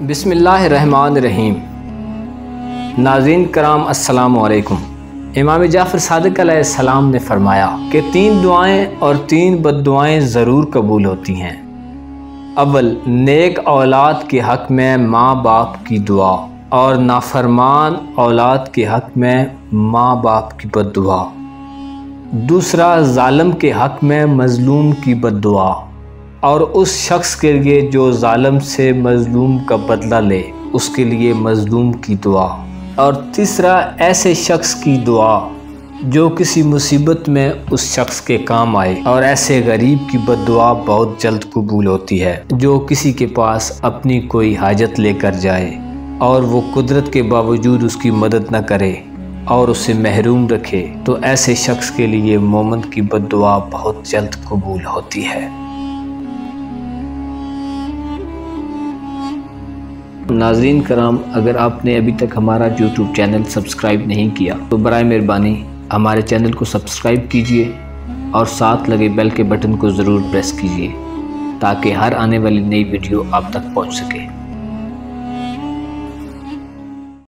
बिस्मिल्लाहिर्रहमानिर्रहीम। नाज़रीन कराम अस्सलामु अलैकुम। इमाम जाफ़र सादिक़ अलैहिस्सलाम ने फरमाया कि 3 दुआएं और 3 बद्दुआएं ज़रूर कबूल होती हैं। अव्वल, नेक औलाद के हक़ में माँ बाप की दुआ, और नाफरमान औलाद के हक़ में माँ बाप की बद्दुआ। दूसरा, ज़ालिम के हक़ में मज़लूम की बद्दुआ, और उस शख्स के लिए जो ज़ालिम से मज़लूम का बदला ले उसके लिए मज़लूम की दुआ। और तीसरा, ऐसे शख्स की दुआ जो किसी मुसीबत में उस शख्स के काम आए। और ऐसे गरीब की बद्दुआ बहुत जल्द कबूल होती है जो किसी के पास अपनी कोई हाजत लेकर जाए और वो कुदरत के बावजूद उसकी मदद न करे और उसे महरूम रखे, तो ऐसे शख्स के लिए मोमिन की बद्दुआ बहुत जल्द कबूल होती है। नाज़रीन कराम, अगर आपने अभी तक हमारा यूट्यूब चैनल सब्सक्राइब नहीं किया तो बराए मेहरबानी हमारे चैनल को सब्सक्राइब कीजिए और साथ लगे बेल के बटन को ज़रूर प्रेस कीजिए ताकि हर आने वाली नई वीडियो आप तक पहुंच सके।